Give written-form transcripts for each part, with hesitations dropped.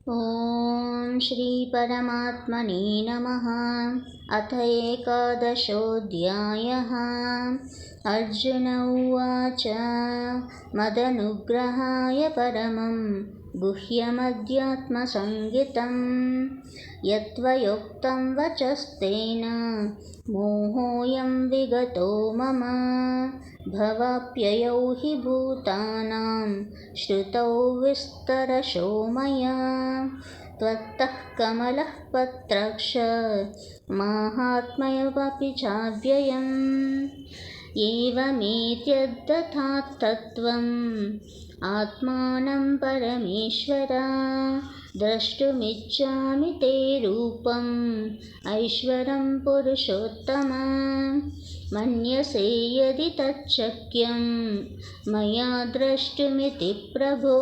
ॐ श्री परमात्मने नमः। अथ एकादशोऽध्यायः। अर्जुन उवाच मदनुग्रहाय परमं गुह्यमध्यात्मसंज्ञितं यत्त्वयोक्तं वचस्तेन मोहोऽयं विगतो मम। भवाप्ययौ हि भूतानां श्रुतौ विस्तरशो मया। त्वत्तः कमलः पत्रक्ष माहात्म्यमपि चाव्ययम्। एवमेत्यद्यथाथत्वम् आत्मानं परमेश्वर द्रष्टुमिच्छामि ते रूपम् ऐश्वरं पुरुषोत्तम। मन्यसे यदि तच्छक्यं मया द्रष्टुमिति प्रभो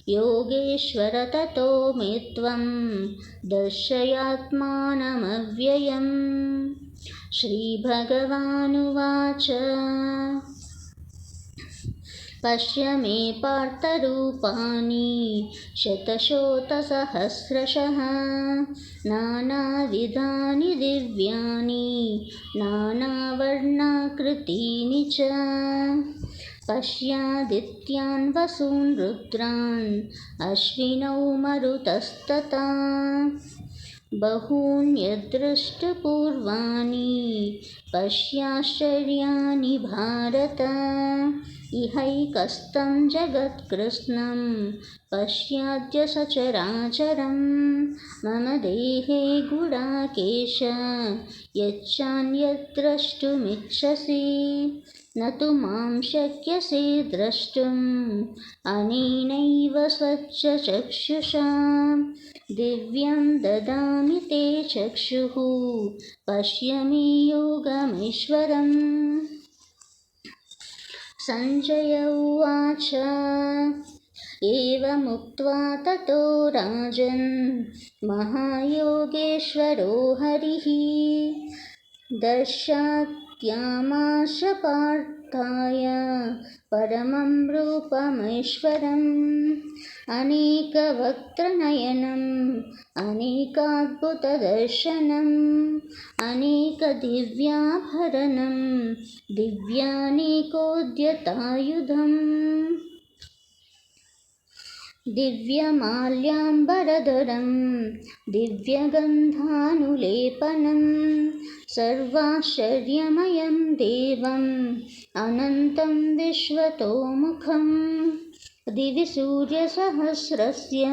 योगेश्वर ततो मे त्वं दर्शयात्मानमव्ययम्। श्रीभगवानुवाच पश्य मे पार्थरूपाणि शतशोतसहस्रशः नानाविधानि दिव्यानि नानावर्णाकृतीनि च। पश्यादित्यान् वसून् रुद्रान् अश्विनौ मरुतस्तथा बहून्यदृष्टपूर्वाणि पश्याश्चर्याणि भारत। इहैकस्तं जगत्कृत्स्नं पश्याद्य सचराचरं मम देहे गुडाकेश यच्चान्यद्द्रष्टुमिच्छसि न तु मां शक्यसे द्रष्टुम् अनेनैव स्वच्छचक्षुषा। दिव्यं ददामि ते चक्षुः पश्य मे योगमीश्वरम्। सञ्जय उवाच एवमुक्त्वा ततो राजन् महायोगेश्वरो हरिः दर्शयामास पार्थाय परमं रूपमैश्वरम्। अनेकवक्त्रनयनम् अनेकाद्भुतदर्शनम् अनेकदिव्याभरणं दिव्यानेकोद्यतायुधम् दिव्यमाल्याम्बरधरं दिव्यगन्धानुलेपनं सर्वाश्चर्यमयं देवम् अनन्तं विश्वतोमुखम्। दिवि सूर्यसहस्रस्य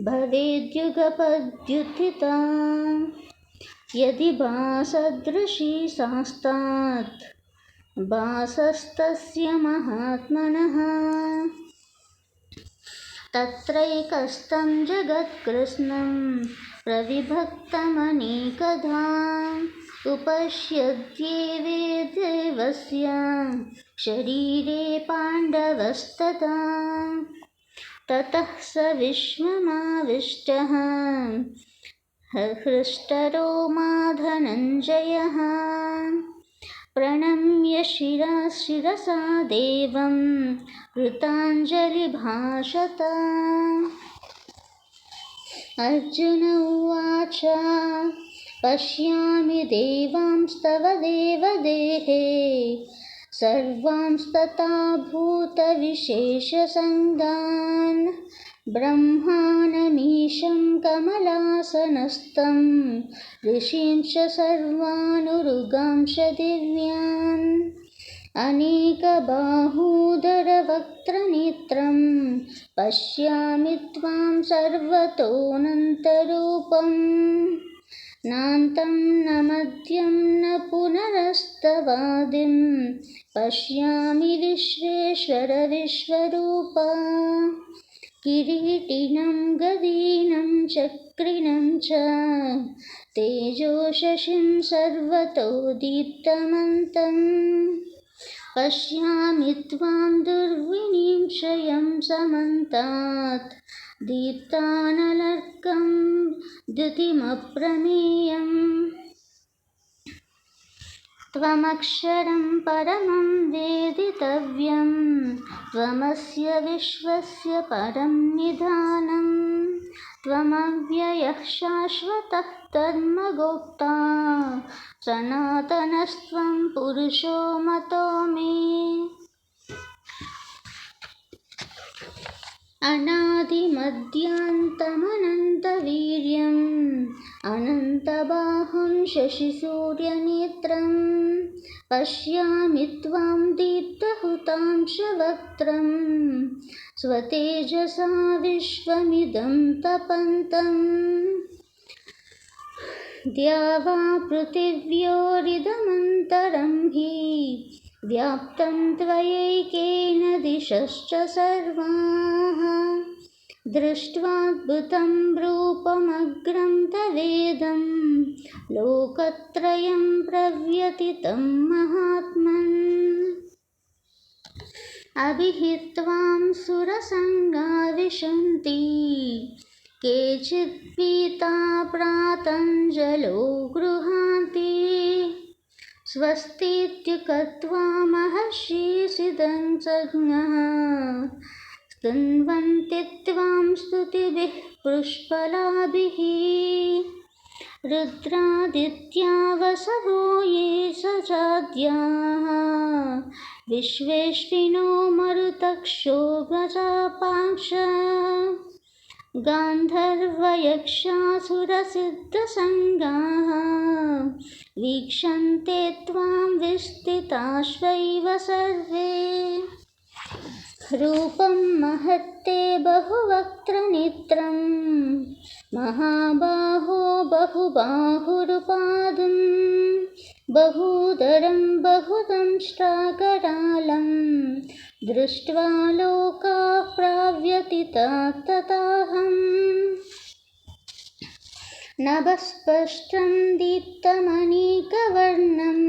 भवेद्युगपद्युत्थिता यदि भासदृशी सा स्यात् भासस्तस्य महात्मनः। तत्रैकस्तं जगत्कृत्स्नं प्रविभक्तमनेकधा उपश्यद्देवस्य शरीरे पाण्डवस्तथा। ततः स विश्वमाविष्टः हृष्टरोमा धनञ्जयः प्रणम्य शिरसा देवं कृताञ्जलिभाषत। अर्जुन उवाच पश्यामि देवांस्तव देवदेहे सर्वांस्तथा भूतविशेषसङ्गान् ब्रह्माणमीशं कमलासनस्थं ऋषींश्च सर्वानुरुगांश्च दिव्यान् अनेकबाहूदरवक्त्रनेत्रं पश्यामि त्वां सर्वतोऽनन्तरूपम्। नान्तं न मध्यं न पुनरस्तवादिं पश्यामि विश्वेश्वर विश्वरूप। किरीटिनं गदीनं चक्रिणं च तेजोशशिं सर्वतो दीप्तमन्तम्। पश्यामि त्वां दुर्विनीं क्षयं समन्तात् दीप्तानलर्कं द्युतिमप्रमेयम्। त्वमक्षरं परमं वेदितव्यं त्वमस्य विश्वस्य परं निधानम्। त्वमव्ययः शाश्वतः धर्मगोप्ता सनातनस्त्वं पुरुषो मतो मे। अनादिमध्यान्तमनन्तवीर्यम् अनन्तबाहुं शशिसूर्यनेत्रं पश्यामि त्वां दीप्तहुतांशवक्त्रं स्वतेजसा विश्वमिदं तपन्तम्। द्यावा पृथिव्योरिदमन्तरं हि व्याप्तं त्वयैकेन दिशश्च सर्वाः दृष्ट्वाद्भुतं रूपमग्रं तवेदं लोकत्रयं प्रव्यथितं महात्मन्। अभिहित्वां सुरसङ्गा विशन्ति केचिद्भीता प्रातञ्जलो गृहान्ति स्वस्तीत्युक्त्वा महर्षिसिदञ्जज्ञः स्तुन्वन्ति त्वां स्तुतिभिः पुष्पलाभिः। रुद्रादित्या वसवो ये सजाद्याः विश्वेश्विनो मरुतक्षो प्रजापाक्ष गान्धर्वयक्षासुरसिद्धसङ्गाः वीक्षन्ते त्वां विस्थिताश्वैव सर्वे। रूपं महत्ते बहुवक्त्रनेत्रं महाबाहो बहुबाहुरुपादं बहूदरं बहुदंष्ट्राकरालं दृष्ट्वा लोकाः प्रव्यथिताः तथाहम्। नभस्पष्टं दीप्तमनेकवर्णं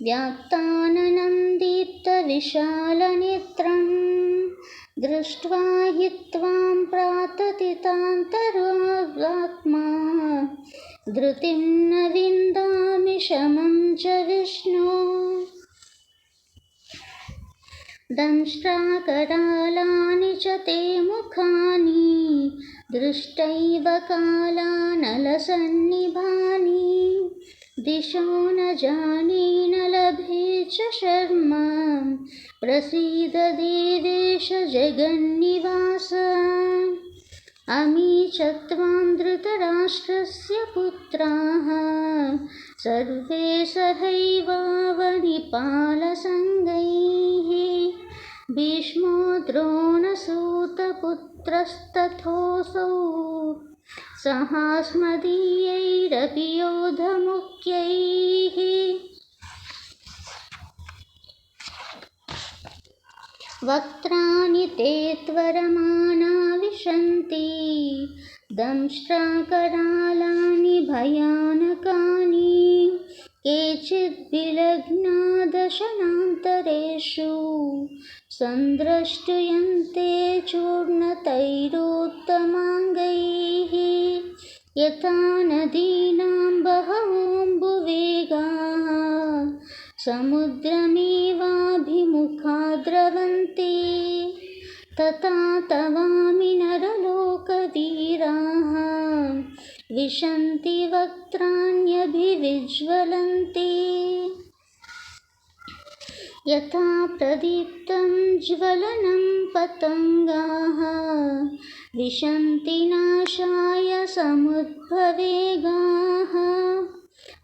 व्याक्ताननं दीप्तविशालनेत्रं दृष्ट्वा हि त्वां प्राततितान्तरात्मा धृतिं न विन्दामि शमं च विष्णो। दंष्ट्राकरालानि च ते मुखानि दृष्टैव कालानलसन्निभानि दिशो न जाने न लभे च शर्मा प्रसीद देवेश जगन्निवास। अमी च त्वां धृतराष्ट्रस्य पुत्राः सर्वे सहैवावनिपालसङ्गैः भीष्मो द्रोणसूतपुत्रस्तथोऽसौ सहास्मदीयैरपि योधमुख्यैः। वक्त्राणि ते त्वरमाणा विशन्ति दंष्ट्राकरालानि भयानकानि केचिद्विलग्ना दशनान्तरेषु सन्द्रष्टुयन्ते चूर्णतैरोत्तमाङ्गैः यथा नदीनां बहवोऽम्बुवेगाः समुद्रमेवाभिमुखा द्रवन्ति तथा तवामि नरलोकवीराः विशन्ति वक्त्राण्यभिविज्वलन्ति। यथा प्रदीप्तं ज्वलनं पतङ्गाः विशन्ति नाशाय समुद्भवेगाः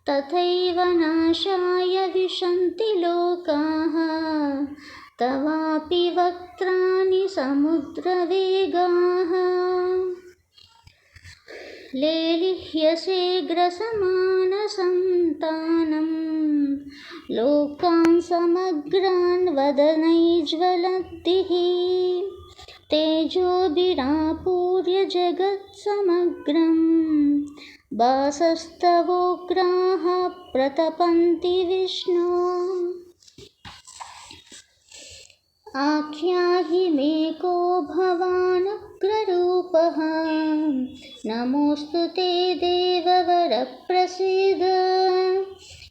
तथैव नाशाय विशन्ति लोकाः तवापि वक्त्राणि समुद्रवेगाः। लेलिह्यसे ग्रसमानसन्तानं लोकान् समग्रान् वदनैज्वलद्भिः तेजोभिरापूर्य जगत्समग्रं वासस्तवोग्राः प्रतपन्ति विष्णो। आख्याहि मे को भवानुग्ररूपः नमोऽस्तु ते देववर प्रसीद।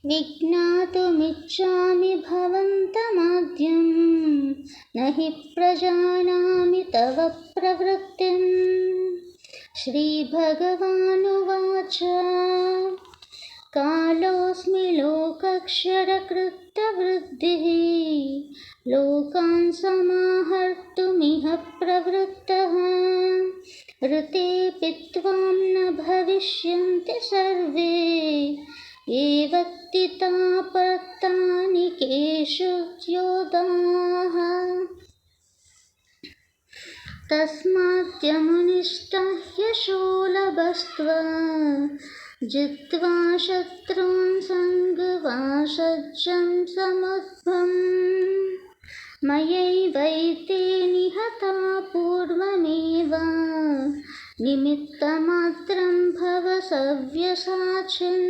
विज्ञातुमिच्छामि भवन्तमाद्यं न हि प्रजानामि तव प्रवृत्तिम्। श्रीभगवानुवाच कालोऽस्मि लोकक्षरकृत्तवृद्धिः लोकान् समाहर्तुमिह प्रवृत्तः ऋतेऽपि त्वां न भविष्यन्ति सर्वे एव तितापत्तानिकेषु योधाः तस्माद्यमुनिष्टह्य शोलभस्त्व जित्वा शत्रून् सङ्गवा सज्जं समुद्भम् मयैवैते निहता पूर्वमेव निमित्तमात्रं भव सव्यसाचिन्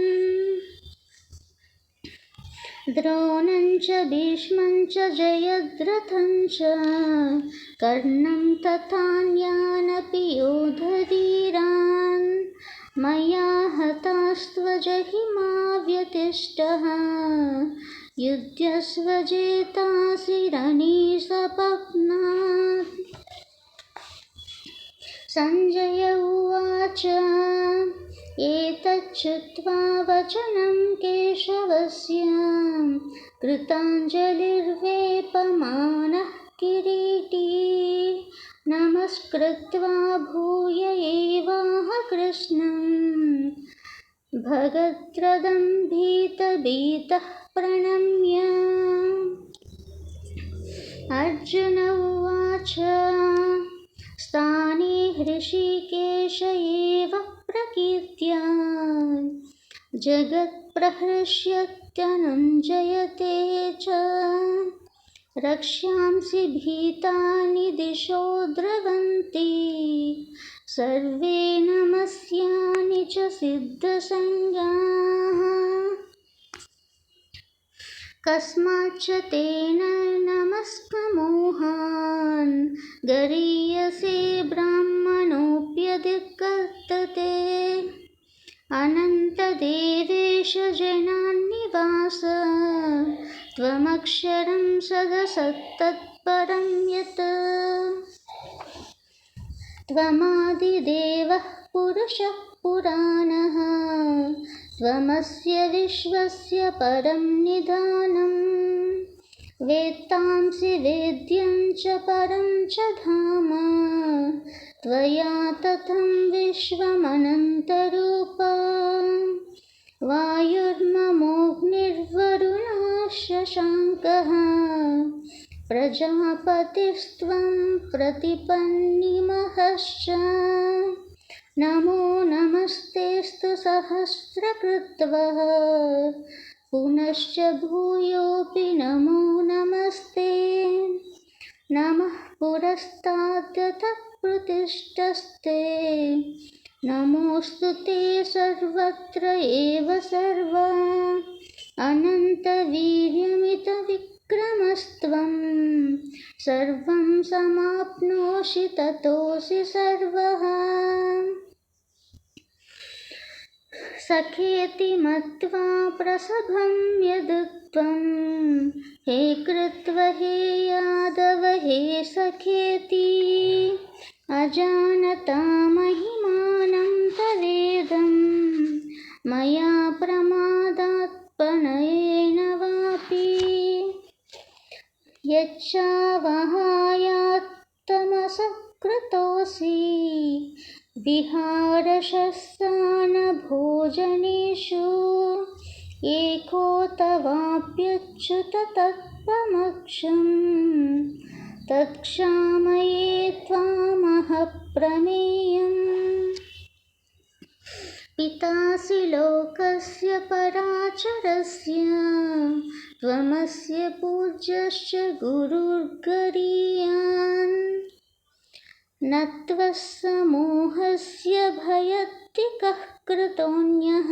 द्रोणं च भीष्मं च जयद्रथं च कर्णं तथान्यानपि योधवीरान् मया हतास्त्वजहिमा व्यतिष्ठः युध्यस्व जेतासि रणे सपत्नात् सञ्जय उवाच एतच्छ्रुत्वा वचनं केशवस्य कृताञ्जलिर्वेपमानः किरीटी नमस्कृत्वा भूय एवाह कृष्णं भगद्रदं भीतभीतः प्रणम्य अर्जुन उवाच स्थाने हृषीकेश एव प्रकीर्त्या जगत्प्रहृष्यत्यनुञ्जयते च रक्ष्यांसि भीतानि दिशो द्रवन्ति सर्वे नमस्यानि च सिद्धसंज्ञाः कस्माच्च तेन नमस्कमोहान् गरीयसे ब्राह्मणोऽप्यधिकर्तते अनन्तदेवेश जनान्निवास त्वमक्षरं सदसत्तत्परं यत् त्वमादिदेवः पुरुषः पुराणः त्वमस्य विश्वस्य परं निधानम् वेत्तांसि वेद्यं च परं च धाम त्वया ततं विश्वमनन्तरूप वायुर्ममोऽग्निर्वरुणः शशाङ्कः प्रजापतिस्त्वं प्रतिपन्निमहश्च नमो नमस्तेऽस्तु सहस्रकृत्वः पुनश्च भूयोऽपि नमो नमस्ते नमः पुरस्ताद्यतः पृष्ठस्ते नमोऽस्तु ते सर्वत्र एव सर्व अनन्तवीर्यमितविक्रमस्त्वं सर्वं समाप्नोषि ततोऽसि सर्वः सखेति मत्वा प्रसभं यदुक्तं हे कृत्व हे यादव हे सखेति अजानता महिमानं तवेदं मया प्रमादात् प्रणयेन वापि यच्चावहायात्तमसकृतोऽसि विहारशस्सानभोजनेषु एको तवाप्यच्युत तत्त्वमक्षं तत्क्षामये त्वामहः प्रमेयम् पितासि लोकस्य पराचरस्य त्वमस्य पूज्यश्च गुरुर्गरीयान् न त्वस्समूहस्य भयत्तिकः कृतोऽन्यः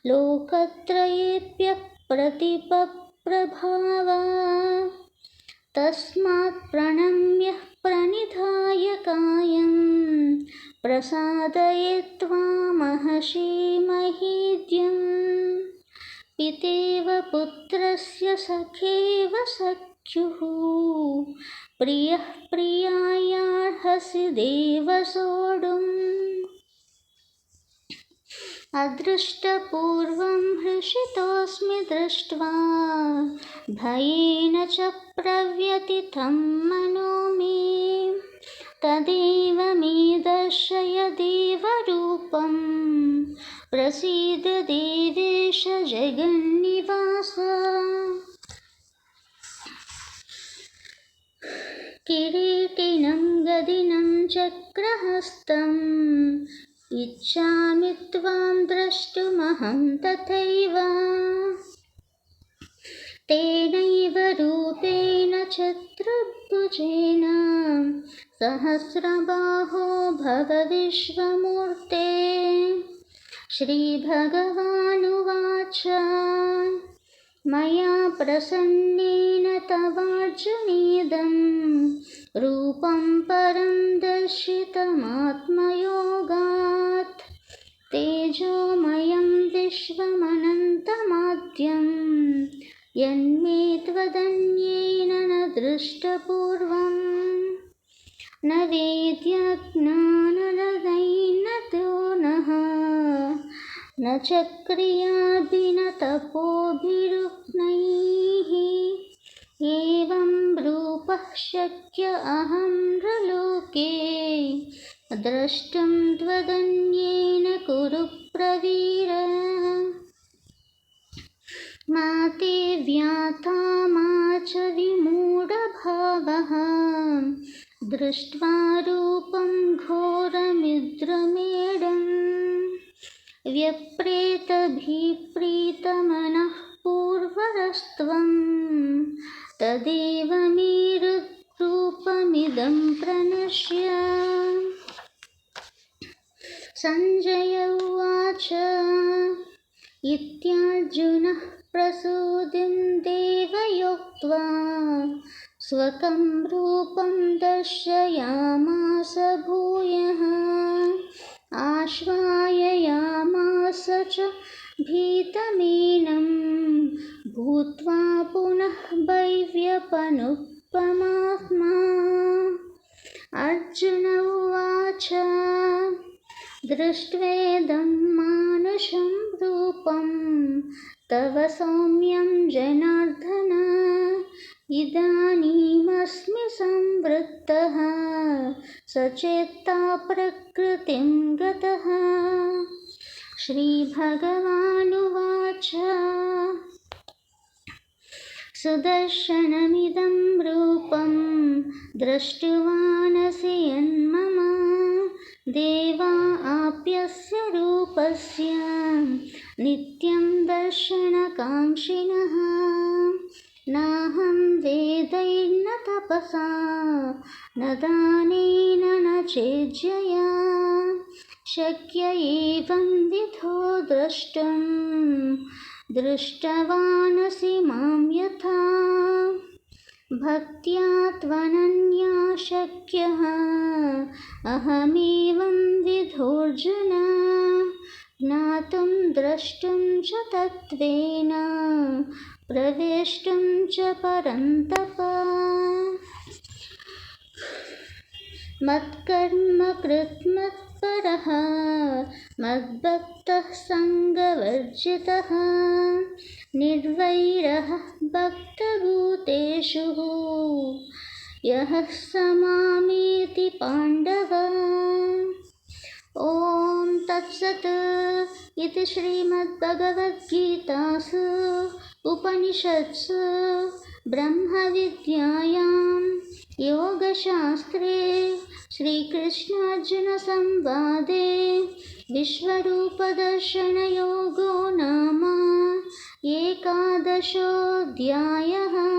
लोकत्रयेऽप्यप्रतिपप्रभावा तस्मात् प्रणम्यः प्रणिधाय कायं प्रसादये त्वामहर्षिमहीद्यम् पितेव पुत्रस्य सखेव सख्युः प्रियः प्रियायार्हसि देव सोढुम् अदृष्टपूर्वं हृषितोऽस्मि दृष्ट्वा भयेन च प्रव्यथितं मनो मे तदेव मे दर्शय देवरूपं प्रसीद देवेश जगन्निवास किरीटिनं गदिनं चक्रहस्तम् इच्छामि त्वां द्रष्टुमहं तथैव तेनैव रूपेण चतुर्भुजेन सहस्रबाहो भव विश्वमूर्ते श्रीभगवानुवाच मया प्रसन्नेन तवार्जुनेदं रूपं परं दर्शितमात्मयोगात् तेजोमयं विश्वमनन्तमाद्यं यन्मे त्वदन्येन न दृष्टपूर्वम् न वेद्यज्ञानरदैर्न द्रोणः न च क्रियाभिः न तपोभिरुक्नैः एवं रूपः शक्य अहं नृलोके द्रष्टुं त्वदन्येन कुरु प्रवीर मा ते व्याथा मा च विमूढभावः दृष्ट्वा रूपं घोरमिद्रमेढम् व्यप्रेतभिप्रीतमनः पूर्वरस्त्वं तदेव मे रूपमिदं प्रणश्य सञ्जय उवाच इत्यार्जुनः प्रसूतिं देवयोक्त्वा स्वकं रूपं दर्शयामास भूयः आश्वासयामास च भीतमेनं भूत्वा पुनः वैव्यपनुपमात्मा अर्जुन उवाच दृष्ट्वेदं मानुषं रूपं तव सौम्यं जनार्दन इदानीमस्मि संवृत्तः सचेता प्रकृतिं गतः श्रीभगवानुवाच सुदर्शनमिदं रूपं दृष्टवानसि यन्मम देवा आप्यस्य रूपस्य नित्यं दर्शनकाङ्क्षिणः नाहं वेदैर्न तपसा न दानेन न चेज्यया शक्य एवं विधो द्रष्टुं दृष्टवानसि मां यथा भक्त्या त्वनन्या शक्यः अहमेवं विधोऽर्जुन ज्ञातुं द्रष्टुं च तत्त्वेन प्रवेष्टुं च परन्तप मत्कर्म कृत् मत्परः मद्भक्तः सङ्गवर्जितः निर्वैरः भक्तभूतेषु यः स मामेति पाण्डव ॐ तत्सत् इति श्रीमद्भगवद्गीतासु उपनिषत्सु ब्रह्मविद्यायां योगशास्त्रे श्रीकृष्णार्जुनसंवादे विश्वरूपदर्शनयोगो नाम एकादशोऽध्यायः।